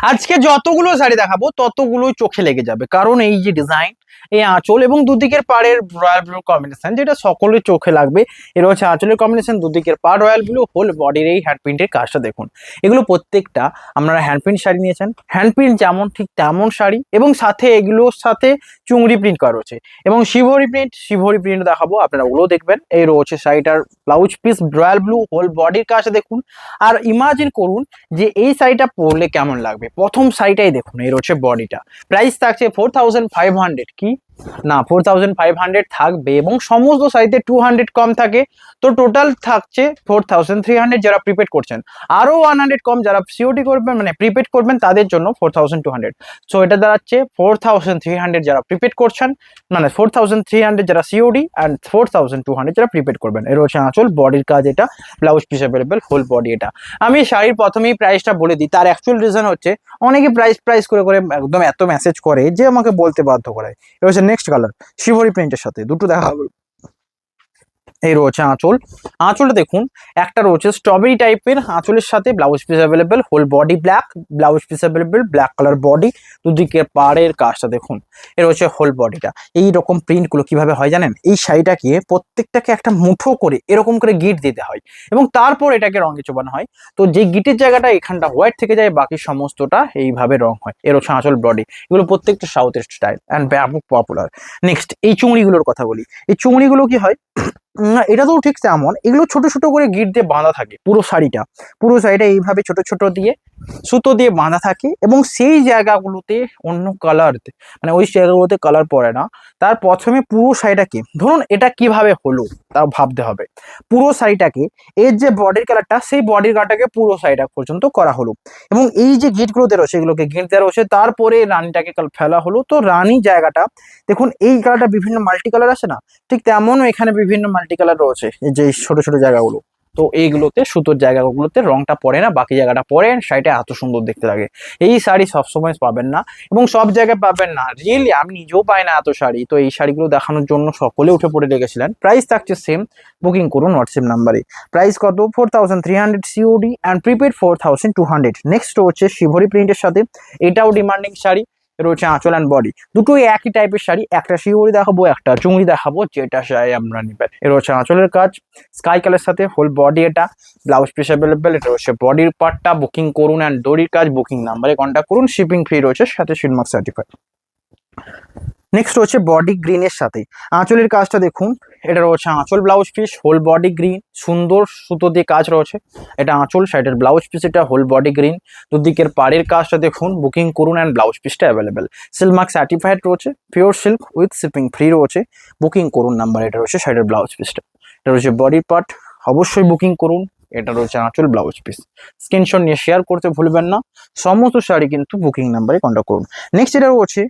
আজকে যতগুলো শাড়ি দেখাবো ততগুলোই চোখে লেগে যাবে, কারণ এই যে ডিজাইন, এই আঁচল এবং দুদিকের পাড়ের রয়্যাল ব্লু কম্বিনেশন যেটা সকলের চোখে লাগবে। এর হচ্ছে আঁচলের কম্বিনেশন, দুদিকের পাড় রয়্যাল ব্লু, হোল বডির এই হ্যান্ড প্রিন্টের কাজটা দেখুন। এগুলো প্রত্যেকটা আপনারা হ্যান্ড প্রিন্ট শাড়ি নিয়েছেন, হ্যান্ড প্রিন্ট যেমন ঠিক তেমন শাড়ি, এবং সাথে এগুলোর সাথে চুংড়ি প্রিন্ট করা রয়েছে এবং শিভরি প্রিন্ট দেখাবো, আপনারা ওগুলো দেখবেন। এই রয়েছে শাড়িটার blouse piece royal blue, whole বডির কাজটা দেখুন। আর ইমাজিন করুন যে এই শাড়িটা পরলে কেমন লাগবে। প্রথম শাড়িটাই দেখুন, এই রয়েছে বডিটা। প্রাইস থাকছে 4500, কি না 4500 থাকবে, এবং সমস্ত শাড়িতে 200 কম থাকে। তো টোটাল থাকছে 4300 যারা প্রিপেড করছেন, আরো 100 কম যারা সিওডি করবেন, মানে প্রিপেড করবেন তাদের জন্য 4200। সো এটা দাঁড়াচ্ছে 4300 যারা প্রিপেড করছেন, মানে 4300 যারা সিওডি অ্যান্ড 4200 যারা প্রিপেড করবেন। এর হচ্ছে আঁচল, বডির কাজ এটা, blouse piece available, whole body এটা। আমি শাড়ির প্রথমেই প্রাইসটা বলে দিই, তার অ্যাকচুয়াল রিজন হচ্ছে অনেকে প্রাইস করে করে একদম এত মেসেজ করে যে আমাকে বলতে বাধ্য করে। এটা হচ্ছে নেক্সট কালার, শিভরি প্রিন্টের সাথে দুটো দেখা হবে। এই রয়েছে আঁচল, আঁচলটা দেখুন, একটা রয়েছে স্ট্রবেরি টাইপের আঁচলের সাথে blouse piece available, whole body black, blouse piece available, black colour body, দুদিকে পাড়ের কাজটা দেখুন। এর হচ্ছে হোল বডিটা। এই রকম প্রিন্টগুলো কিভাবে হয় জানেন? এই শাড়িটাকে প্রত্যেকটাকে একটা মুঠো করে এরকম করে গিট দিতে হয় এবং তারপর এটাকে রঙে চোবানো হয়। তো যে গিটের জায়গাটা এখানটা হোয়াইট থেকে যায়, বাকি সমস্তটা এইভাবে রং হয়। এর হচ্ছে আঁচল, বডি। এগুলো প্রত্যেকটা সাউথের স্টাইল অ্যান্ড ব্যাপক পপুলার। নেক্সট এই চুংড়িগুলোর কথা বলি। এই চুংড়িগুলো কি হয়, এটা তো ঠিক তেমন, এগুলো ছোট ছোট করে গিট দিয়ে বাঁধা থাকে। পুরো শাড়িটা এইভাবে ছোট ছোট দিয়ে সুতো দিয়ে বাঁধা থাকে, এবং সেই জায়গাগুলোতে অন্য কালার, মানে ওই জায়গাগুলোতে কালার পড়ে না। তার প্রথমে পুরো শাড়িটাকে ধরুন, এটা কিভাবে হলো তা ভাবতে হবে। পুরো শাড়িটাকে, এর যে বডির কালারটা, সেই বডির কালারটাকে পুরো শাড়িটা পর্যন্ত করা হলো, এবং এই যে গিটগুলো দেওয়া রয়েছে এগুলোকে গিট দেওয়া রয়েছে, তারপরে রানীটাকে ফেলা হলো। তো রানী জায়গাটা দেখুন, এই কালারটা বিভিন্ন মাল্টি কালার আছে না, ঠিক তেমনও এখানে বিভিন্ন মাল্টি কালার রয়েছে, এই যে ছোট ছোট জায়গাগুলো। তো এইগুলোতে সুতোর জায়গাগুলোতে রংটা পড়ে না, বাকি জায়গাটা পড়ে, শাড়িটা এত সুন্দর দেখতে লাগে। এই শাড়ি সবসময় পাবেন না এবং সব জায়গায় পাবেন না, রিয়েলি আমি নিজেও পাই না এত শাড়ি। তো এই শাড়িগুলো দেখানোর জন্য সকলে উঠে পড়ে লেগেছিলেন। প্রাইস থাকছে সেম, বুকিং করুন হোয়াটসঅ্যাপ নাম্বারে। প্রাইস কত? 4300 সিওডি অ্যান্ড প্রিপেড 4200। নেক্সট হচ্ছে শিভরি প্রিন্টের সাথে, এটাও ডিমান্ডিং শাড়ি। রয়েছে আঁচল অ্যান্ড বডি, দুটোই একই টাইপের শাড়ি। একটা শিউরি দেখাবো, একটা চুংড়ি দেখাবো, যেটা শাড়ি আমরা নিবেন। এর হচ্ছে আঁচলের কাজ স্কাই কালার সাথে, হোল বডি এটা, ব্লাউজ পিস অ্যাভেলেবেল। এটা হচ্ছে বডির পার্টটা। বুকিং করুন অ্যান্ড দড়ির কাজ বুকিং নাম্বারে কন্ট্যাক্ট করুন, শিপিং ফ্রি রয়েছে, সাথে শিলমার্ক সার্টিফাইড। নেক্সট হচ্ছে বডি গ্রিনের সাথে আঁচলের কাজটা দেখুন। এটা রয়েছে আঁচল, blouse piece, whole body green, সুন্দর সুতো দিয়ে কাজ রয়েছে। এটা আঁচল, শাড়িটার ব্লাউজ পিস, এটা হোল বডি গ্রিন, দুদিকের পাড়ের কাজটা দেখুন। বুকিং করুন অ্যান্ড ব্লাউজ পিসটা অ্যাভেলেবেল, সিলমার্ক সার্টিফাইড রয়েছে, pure silk with shipping free রয়েছে। বুকিং করুন নাম্বার, এটা রয়েছে শাড়িটার ব্লাউজ পিসটা। এটা রয়েছে বডির পার্ট, অবশ্যই বুকিং করুন। এটা রয়েছে আঁচল, ব্লাউজ পিস। স্ক্রিনশট নিয়ে শেয়ার করতে ভুলবেন না। সমস্ত শাড়ি কিন্তু বুকিং নাম্বারে কন্ট্যাক্ট করুন। নেক্সট এটা রয়েছে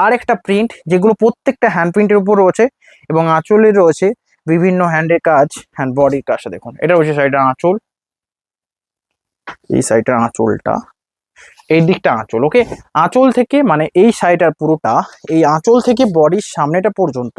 আর একটা প্রিন্ট, যেগুলো প্রত্যেকটা হ্যান্ড প্রিন্টের উপর রয়েছে, এবং আঁচলের রয়েছে বিভিন্ন হ্যান্ডের কাজ, হ্যান্ড বডির কাজটা দেখুন। এটা রয়েছে শাড়িটার আঁচল, এই শাড়িটার আঁচলটা, এই দিকটা আঁচল। ওকে, আঁচল থেকে মানে এই শাড়িটার পুরোটা, এই আঁচল থেকে বডির সামনেটা পর্যন্ত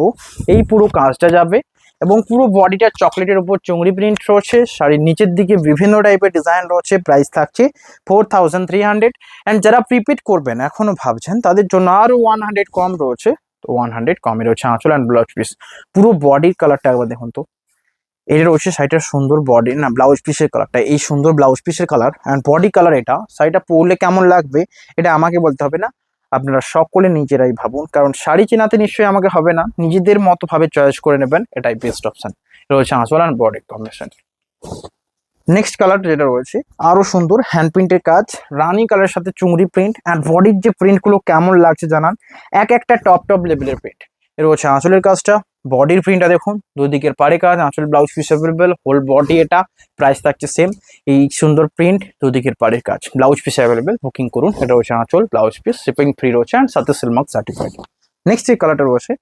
এই পুরো কাজটা যাবে, এবং পুরো বডিটার চকলেটের উপর চুংড়ি প্রিন্ট রয়েছে। শাড়ির নিচের দিকে বিভিন্ন টাইপের ডিজাইন রয়েছে। প্রাইস থাকছে 4300। অ্যান্ড যারা প্রিপেড করবেন এখনো ভাবছেন, তাদের জন্য আরো 100 কম রয়েছে। তো 100 কমে রয়েছে আঁচল অ্যান্ড ব্লাউজ পিস। পুরো বডির কালারটা একবার দেখুন তো। এটা রয়েছে শাড়িটার সুন্দর বডি, না ব্লাউজ পিসের কালারটা, এই সুন্দর ব্লাউজ পিসের কালার অ্যান্ড বডি কালার। এটা শাড়িটা পরলে কেমন লাগবে এটা আমাকে বলতে হবে না, আপনারা সকলে নিজেরাই ভাবুন, কারণ শাড়ি চেনাতে নিশ্চয়ই আমাকে হবে না, নিজেদের মতো ভাবে চয়েস করে নেবেন, এটাই বেস্ট অপশন। রয়েছে আঁচল and body combination. Next colour যেটা রয়েছে আরো সুন্দর, হ্যান্ড প্রিন্টের কাজ, রানী কালারের সাথে চুংড়ি প্রিন্ট, অ্যান্ড বডির যে প্রিন্ট গুলো কেমন লাগছে জানান। এক একটা টপ লেভেলের প্রিন্ট। এর হচ্ছে আঁচলের কাজটা, বডির প্রিন্টটা দেখুন, দুদিকের পাড়ে কাজ, আঁচল blouse piece available, whole body এটা। প্রাইস থাকছে সেম, এই সুন্দর প্রিন্ট, দুদিকের পাড়ের কাজ, ব্লাউজ পিস অ্যাভেলেবেল। বুকিং করুন। এটা হচ্ছে আঁচল, ব্লাউজ পিস, শিপিং ফ্রি রয়েছে অ্যান্ড সাথে সিলমার্ক সার্টিফাইড। নেক্সট এই কালারটা রয়েছে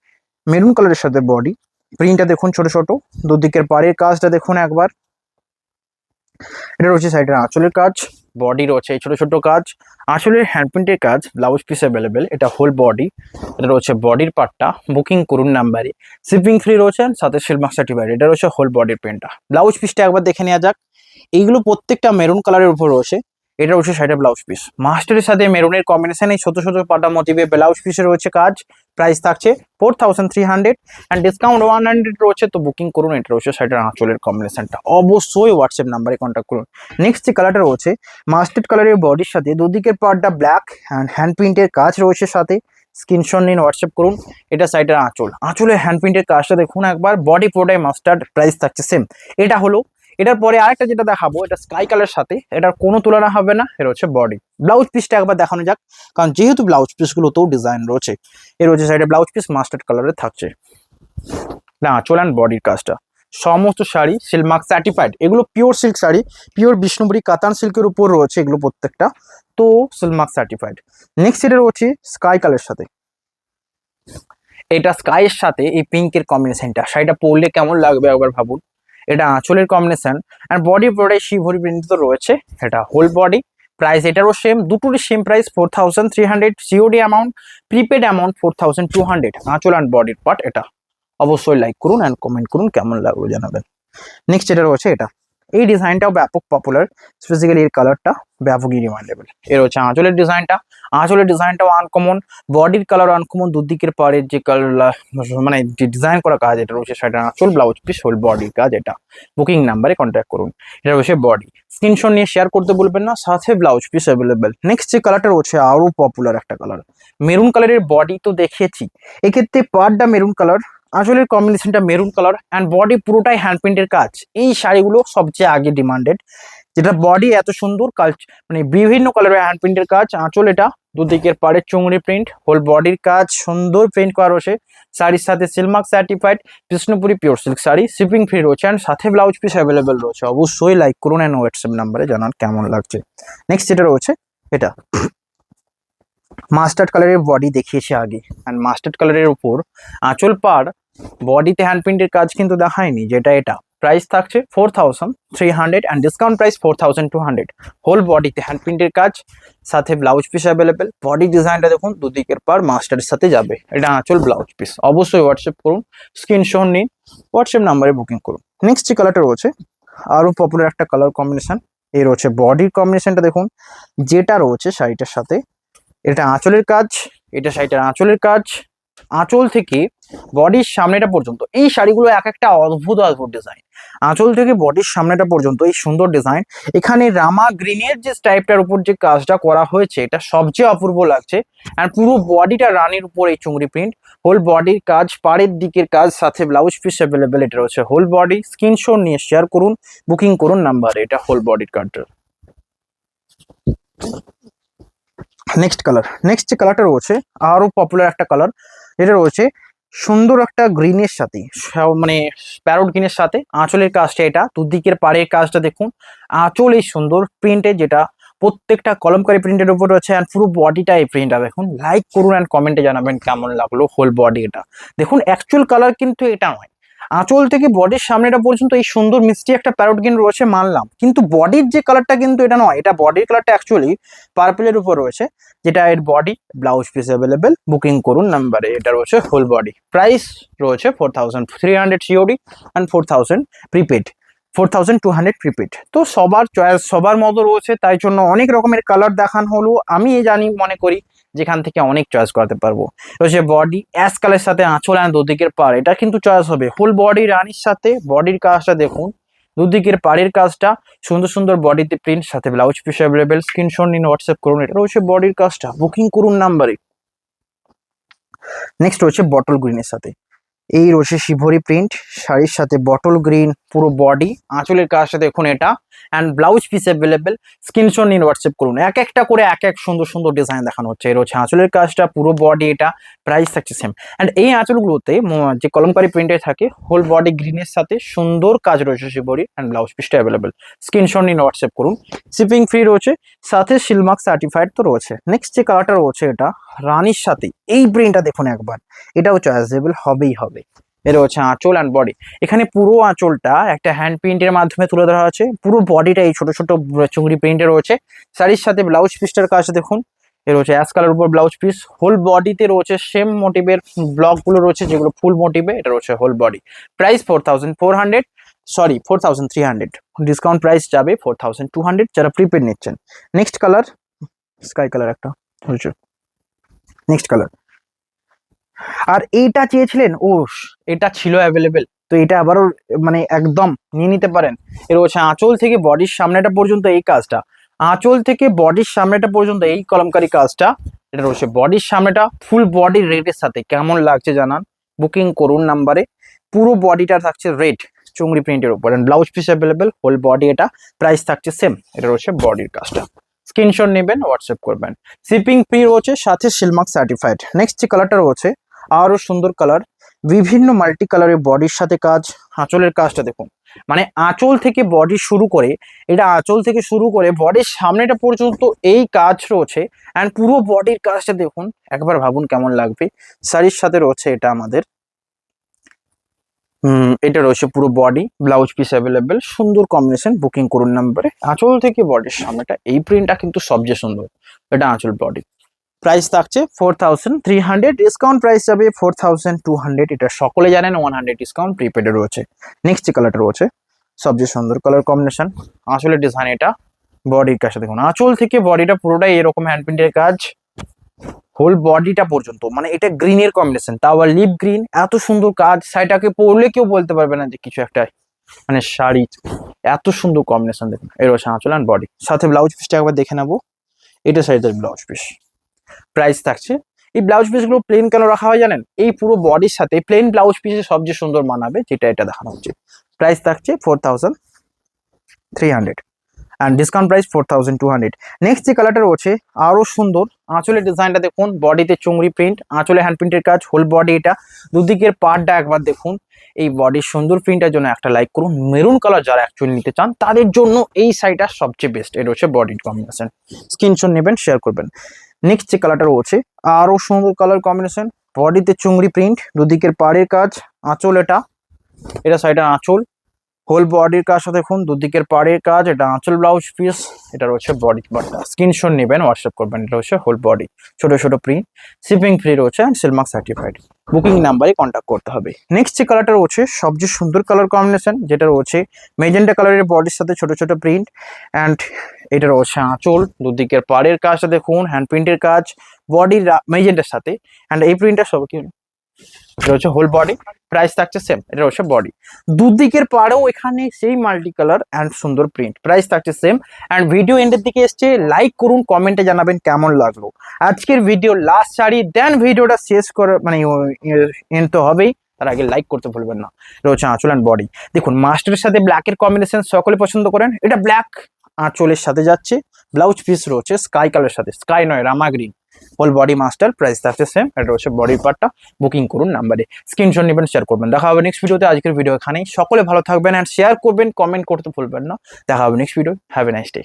মেরুন কালারের সাথে বডি প্রিন্টটা দেখুন, ছোট ছোট, দুদিকের পাড়ের কাজটা দেখুন একবার। এটা রয়েছে সাইডের আঁচলের কাজ, বডি রয়েছে এই ছোট ছোট কাজ, আঁচলের হ্যান্ড প্রিন্টের কাজ, ব্লাউজ পিস অ্যাভেলেবেল। এটা হোল বডি, এটা রয়েছে বডির পার্টটা। বুকিং করুন নাম্বারে, শিপিং ফ্রি রয়েছে সাথে সিলমার্ক সার্টিফাইড। এটা রয়েছে হোল বডির প্রিন্টটা। ব্লাউজ পিসটা একবার দেখে নেওয়া যাক। এইগুলো প্রত্যেকটা মেরুন কালারের উপর রয়েছে। এটা রয়েছে সাইডে ব্লাউজ পিস, মাস্টারের সাথে মেরুনের কম্বিনেশন, এই ছোট ছোট পাটা মোটিভে ব্লাউজ পিসে রয়েছে কাজ। প্রাইস থাকছে 4300 অ্যান্ড ডিসকাউন্ট 100 রয়েছে, তো বুকিং করুন। এটা রয়েছে সাইডের আঁচলের কম্বিনেশনটা, অবশ্যই হোয়াটসঅ্যাপ নাম্বারে কন্ট্যাক্ট করুন। নেক্সট যে কালারটা রয়েছে মাস্টার্ড কালারের বডির সাথে দুদিকের পার্টটা ব্ল্যাক অ্যান্ড হ্যান্ড প্রিন্টের কাজ রয়েছে সাথে, স্ক্রিনশট নিন, হোয়াটসঅ্যাপ করুন। এটা সাইডের আঁচল, আঁচলের হ্যান্ড প্রিন্টের কাজটা দেখুন একবার, বডি পুরোটাই মাস্টার্ড, প্রাইস থাকছে সেম। এটা হলো, এটার পরে আরেকটা যেটা দেখাবো, এটা স্কাই কালার সাথে, এটার কোনো তুলনা হবে না। এটা হচ্ছে বডি, ব্লাউজ পিসটা একবার দেখানো যাক, কারণ যেহেতু ব্লাউজ পিসগুলোতেও ডিজাইন রয়েছে। এর হচ্ছে সাইডে ব্লাউজ পিস মাস্টার্ড কালারের থাকছে, না আঁচল অ্যান্ড বডির কাজটা। সমস্ত শাড়ি সিলমার্ক সার্টিফাইড, এগুলো pure silk sari, pure Bishnupuri কাতান সিল্কের উপর রয়েছে এগুলো প্রত্যেকটা, তো সিলমার্ক সার্টিফাইড। নেক্সট এটা রয়েছে স্কাই কালারের সাথে, এটা স্কাইয়ের সাথে এই পিঙ্কের কম্বিনেশনটা, শাড়িটা পরলে কেমন লাগবে একবার ভাবুন। এটা আঁচলের কম্বিনেশন অ্যান্ড বডি পুরোটাই শিভরি প্রিন্ট তো রয়েছে, এটা হোল বডি। প্রাইস এটারও সেম, দুটোরই same price 4300, COD amount, prepaid amount 4200। আঁচল অ্যান্ড বডির পার্ট এটা। অবশ্যই লাইক করুন অ্যান্ড কমেন্ট করুন, কেমন লাগলো জানাবেন। নেক্সট যেটা রয়েছে এটা, এই ডিজাইনটাও ব্যাপক পপুলার, স্পেসিক্যালি এর কালারটা ব্যাপকই ডিমান্ডেবল। এর হচ্ছে আঁচলের ডিজাইনটা, আঁচলের ডিজাইনটাও আনকমন, বডির কালার আনকমন, দুদিকের পাড়ের যে কালার মানে যে ডিজাইন করা কাজ এটা রয়েছে সেটা আঁচল, ব্লাউজ পিস, হোল বডির কাজ এটা। বুকিং নাম্বারে কন্ট্যাক্ট করুন। এটা রয়েছে বডি, স্ক্রিনশট নিয়ে শেয়ার করতে বলবেন না, সাথে ব্লাউজ পিস অ্যাভেলেবেল। নেক্সট যে কালারটা রয়েছে আরও পপুলার একটা কালার, মেরুন কালারের বডি তো দেখিয়েছি, এক্ষেত্রে পার্টটা মেরুন কালার, আঁচলের কম্বিনেশনটা মেরুন কালার অ্যান্ড বডি পুরোটাই হ্যান্ড প্রিন্টের কাজ। এই শাড়িগুলো সবচেয়ে আগে ডিমান্ডেড, যেটা বডি এত সুন্দর মানে বিভিন্ন কালারের হ্যান্ড প্রিন্টের কাজ, আঁচল এটা, দুদিকের পাড়ে চুংড়ি প্রিন্ট, হোল বডির কাজ সুন্দর প্রিন্ট করা রয়েছে। শাড়ির সাথে Silk Mark certified Bishnupuri pure silk sari, shipping free রয়েছে অ্যান্ড সাথে ব্লাউজ পিস অ্যাভেলেবেল রয়েছে। অবশ্যই লাইক করুন অ্যান্ড হোয়াটসঅ্যাপ নাম্বারে জানান কেমন লাগছে। নেক্সট যেটা রয়েছে এটা মাস্টার্ড কালারের বডি দেখিয়েছে আগে, অ্যান্ড মাস্টার্ড কালারের উপর আঁচল পাড়, বডিতে হ্যান্ড প্রিন্টের কাজ কিন্তু দেখায়নি, যেটা এটা। প্রাইস থাকছে 4300 অ্যান্ড ডিসকাউন্ট প্রাইস 4200। হোল বডিতে হ্যান্ড প্রিন্টের কাজ, সাথে ব্লাউজ পিস অ্যাভেলেবেল। বডি ডিজাইনটা দেখুন, দুদিকের পার মাস্টারের সাথে যাবে, এটা আঁচল ব্লাউজ পিস। অবশ্যই হোয়াটসঅ্যাপ করুন, স্ক্রিনশট নিন, হোয়াটসঅ্যাপ নাম্বারে বুকিং করুন। নেক্সট যে কালারটা রয়েছে আরও পপুলার একটা কালার কম্বিনেশন, এই রয়েছে বডির কম্বিনেশনটা দেখুন, যেটা রয়েছে শাড়িটার সাথে, এটা আঁচলের কাজ, এটা শাড়িটার আঁচলের কাজ, আঁচল থেকে বডির সামনেটা পর্যন্ত এই শাড়িগুলো এক একটা অদ্ভুত অদ্ভুত ডিজাইন। আঁচল থেকে বডির সামনেটা পর্যন্ত এই সুন্দর ডিজাইন, এখানে রামা গ্রিনের যে স্টাইপটার উপর যে কাজটা করা হয়েছে এটা সবচেয়ে অপূর্ব লাগছে। আর পুরো বডিটা রানীর উপর এই চুংড়ি প্রিন্ট, হোল বডির কাজ, পাড়ের দিকের কাজ, সাথে ব্লাউজ পিস অ্যাভেলেবেল। এটা রয়েছে হোল বডি, স্ক্রিনশট নিয়ে শেয়ার করুন, বুকিং করুন নাম্বারে, এটা হোল বডির কার্ডটা। নেক্সট কালার, নেক্সট যে কালারটা রয়েছে আরো পপুলার একটা কালার, যেটা রয়েছে সুন্দর একটা গ্রিনের সাথে, মানে প্যারোট গ্রিনের সাথে আঁচলের কাজটা, এটা দুদিকের পাড়ের কাজটা দেখুন, আঁচল এই সুন্দর প্রিন্টের, যেটা প্রত্যেকটা কলমকারি প্রিন্টের উপর রয়েছে অ্যান্ড পুরো বডিটা এই প্রিন্টটা দেখুন। লাইক করুন অ্যান্ড কমেন্টে জানাবেন কেমন লাগলো হোল বডি এটা। দেখুন অ্যাকচুয়াল কালার কিন্তু এটা নয়, আঁচল থেকে বডির সামনেটা পর্যন্ত এই সুন্দর মিষ্টি একটা প্যারোট গ্রিন রয়েছে মানলাম, কিন্তু বডির যে কালারটা কিন্তু এটা নয়, এটা বডির কালারটা অ্যাকচুয়ালি পার্পলের উপর রয়েছে, যেটা এর body, blouse piece available. Booking করুন নাম্বারে, এটা রয়েছে হোল বডি। প্রাইস রয়েছে 4300 সিওডি অ্যান্ড 4000 প্রিপেড, 4200 প্রিপেড। তো সবার চয়েস সবার মতো রয়েছে, তাই জন্য অনেক রকমের কালার দেখানো হলো। আমি জানি মনে করি যেখান থেকে অনেক চয়েস করাতে পারবো। রয়েছে বডি অ্যাশ কালারের সাথে আঁচল অ্যান্ড দুদিকের পাড়, এটা কিন্তু চয়েস হবে। হোল বডি রানির সাথে বডির কাজটা দেখুন, দুদিকের পাড়ের কাজটা সুন্দর সুন্দর, বডিতে প্রিন্ট, সাথে ব্লাউজ পিস অ্যাভেলেবেল। স্ক্রিনশট নিন, হোয়াটসঅ্যাপ করুন, এটা রয়েছে বডির কাজটা, বুকিং করুন নাম্বারে। নেক্সট রয়েছে বটল গ্রিনের সাথে, এই রয়েছে শিভরি প্রিন্ট, শাড়ির সাথে বটল গ্রিন, পুরো বডি, আঁচলের কাজটা দেখুন এটা, and blouse piece available. Screenshot নিন, হোয়াটসঅ্যাপ করুন। এক একটা করে এক এক সুন্দর সুন্দর ডিজাইন দেখানো হচ্ছে। এই রয়েছে আঁচলের কাজটা, পুরো বডি এটা, প্রাইস থাকছে সেম। অ্যান্ড এই আঁচলগুলোতে যে কলমকারি প্রিন্টে থাকে, হোল বডি গ্রিনের সাথে সুন্দর কাজ রয়েছে শিভরি, অ্যান্ড ব্লাউজ পিসটা অ্যাভেলেবেল। স্ক্রিনশট নিন, হোয়াটসঅ্যাপ করুন। শিপিং ফ্রি রয়েছে, সাথে সিলমার্ক সার্টিফাইড তো রয়েছে। নেক্সট যে কালারটা রয়েছে এটা রানির সাথে, এই প্রিন্টটা দেখুন একবার, এটাও চয়েসেবল হবেই হবে। এর হচ্ছে আঁচল অ্যান্ড বডি, এখানে পুরো আঁচলটা একটা হ্যান্ড প্রিন্টের মাধ্যমে তুলে ধরা আছে, পুরো বডিটা এই ছোট ছোট চুংড়ি প্রিন্টে রয়েছে। শাড়ির সাথে ব্লাউজ পিসটার কাজ দেখুন, এর হচ্ছে অ্যাশ কালার উপর ব্লাউজ পিস, হোল বডিতে রয়েছে সেম মোটিভের ব্লকগুলো রয়েছে যেগুলো ফুল মোটিভে, এটা রয়েছে whole body. Price 4400 sorry 4300, discount price যাবে 4200 যারা প্রিপেড নিচ্ছেন। নেক্সট কালার স্কাই কালার একটা হচ্ছে, নেক্সট কালার। আর এইটা চেয়েছিলেন, ও এটা ছিল অ্যাভেলেবেল, তো এটা আবারও মানে একদম নিয়ে নিতে পারেন। এর হচ্ছে আঁচল থেকে বডির সামনেটা পর্যন্ত এই কাজটা, আঁচল থেকে বডির সামনেটা পর্যন্ত এই কলমকারি কাজটা, এটা রয়েছে বডির সামনেটা ফুল বডি রেডের সাথে, কেমন লাগছে জানান, বুকিং করুন নাম্বারে। পুরো বডিটা থাকছে রেড চুংড়ি প্রিন্টের উপর, blouse piece available, whole body, এটা প্রাইস থাকছে সেম। এটা রয়েছে বডির কাজটা, স্ক্রিনশট নেবেন, হোয়াটসঅ্যাপ করবেন, শিপিং ফ্রি রয়েছে, সাথে সিলমার্ক সার্টিফাইড। নেক্সট যে কালারটা রয়েছে আরো সুন্দর কালার, বিভিন্ন মাল্টি কালারের বডির সাথে কাজ, আঁচলের কাজটা দেখুন, মানে আঁচল থেকে বডি শুরু করে, এটা আঁচল থেকে শুরু করে বডির সামনেটা পর্যন্ত এই কাজ রয়েছে, অ্যান্ড পুরো বডির কাজটা দেখুন, একবার ভাবুন কেমন লাগবে। শাড়ির সাথে রয়েছে এটা আমাদের এটা রয়েছে পুরো বডি, ব্লাউজ পিস অ্যাভেলেবেল, সুন্দর কম্বিনেশন, বুকিং করুন নাম্বারে। আঁচল থেকে বডির সামনেটা এই প্রিন্টটা কিন্তু সবচেয়ে সুন্দর, এটা আঁচল বডি। প্রাইস থাকছে 4300, ডিসকাউন্ট প্রাইস যাবে 4200, এটা সকলে জানেন 100 ডিসকাউন্ট প্রিপেডে রয়েছে। নেক্সট যে কালারটা রয়েছে সবচেয়ে সুন্দর কালার কম্বিনেশন, আঁচলের ডিজাইন, এটা বডির কাজটা দেখুন, আঁচল থেকে বডিটা পুরোটাই এরকম হ্যান্ড প্রিন্টের কাজ, হোল বডিটা পর্যন্ত, মানে এটা গ্রিনের কম্বিনেশন, তাও আবার লিপ গ্রিন, এত সুন্দর কাজ, শাড়িটাকে পরলে কেউ বলতে পারবে না যে কিছু একটা মানে শাড়ি, এত সুন্দর কম্বিনেশন দেখুন। এর হচ্ছে আঁচল অ্যান্ড বডি, সাথে ব্লাউজ পিসটা একবার দেখে নেবো, এটা শাড়িটার ব্লাউজ পিস। প্রাইস থাকছে, এই ব্লাউজ পিসগুলো প্লেন কেন রাখা হয় জানেন, এই পুরো বডির সাথে প্লেন ব্লাউজ পিসে সবচেয়ে সুন্দর মানাবে, যেটা এটা দেখানো হচ্ছে। প্রাইস থাকছে 4300, অ্যান্ড ডিসকাউন্ট প্রাইস 4200। নেক্সট যে কালারটা রয়েছে আরো সুন্দর, আঁচলের ডিজাইনটা দেখুন, বডিতে চুংড়ি প্রিন্ট, আঁচলে হ্যান্ড প্রিন্টের কাজ, হোল বডি, এটা দুদিকের পার্টটা একবার দেখুন। এই বডির সুন্দর প্রিন্টের জন্য একটা লাইক করুন, মেরুন কালার যারা অ্যাকচুয়ালি নিতে চান তাদের জন্য এই শাড়িটা সবচেয়ে বেস্ট। এটা হচ্ছে বডির কম্বিনেশন, স্ক্রিনশট নেবেন, শেয়ার করবেন। নেক্সট যে কালারটা রয়েছে আরো সুন্দর কালার কম্বিনেশন, বডিতে চুংড়ি প্রিন্ট, দুদিকের পাড়ের কাজ, আঁচল, এটা সাইডে আঁচল, হোল বডির কাজটা দেখুন, দুদিকের পাড়ের কাজ, এটা আঁচল ব্লাউজ পিস, এটা রয়েছে বডি পার্টটা, স্ক্রিনশট নেবেন, হোয়াটসঅ্যাপ করবেন। এটা হচ্ছে হোল বডি, ছোট ছোট প্রিন্ট, শিপিং ফ্রি রয়েছে, অ্যান্ড সিলমার্ক সার্টিফাইড, বুকিং নাম্বারে কন্ট্যাক্ট করতে হবে। নেক্সট যে কালারটা রয়েছে সবচেয়ে সুন্দর কালার কম্বিনেশন, যেটা রয়েছে মেজেন্টা কালারের বডির সাথে ছোট ছোট প্রিন্ট, অ্যান্ড এটা রয়েছে আঁচল, দুদিকের পাড়ের কাজটা দেখুন, হ্যান্ড প্রিন্টের কাজ, বডির মেজেন্টার সাথে, অ্যান্ড এই প্রিন্টটা সব কি, এটা হচ্ছে হোল বডি, প্রাইস থাকছে সেম। এটা হচ্ছে বডি, দুদিকের পাড়েও এখানে সেই মাল্টি কালার অ্যান্ড সুন্দর প্রিন্ট, প্রাইস থাকছে সেম। অ্যান্ড ভিডিও এন্ডের দিকে এসছে, লাইক করুন, কমেন্টে জানাবেন কেমন লাগলো আজকের ভিডিও, লাস্ট শাড়ি, দেন ভিডিওটা শেষ করে মানে এন্ড তো হবেই, তার আগে লাইক করতে ভুলবেন না। এটা হচ্ছে আঁচল অ্যান্ড বডি, দেখুন মাস্টারের সাথে ব্ল্যাকের কম্বিনেশন সকলে পছন্দ করেন, এটা ব্ল্যাক আঁচলের সাথে যাচ্ছে, ব্লাউজ পিস রয়েছে স্কাই কালারের সাথে, স্কাই নয় rama green, whole body master, price থাকছে সেম। এটা হচ্ছে বডি পার্টটা, বুকিং করুন নাম্বারে, স্ক্রিনশট নেবেন, শেয়ার করবেন। দেখা হবে নেক্সট ভিডিওতে, আজকের ভিডিও এখানেই, সকলে ভালো থাকবেন অ্যান্ড শেয়ার করবেন, কমেন্ট করতে ভুলবেন না। দেখা হবে next video, have a nice day.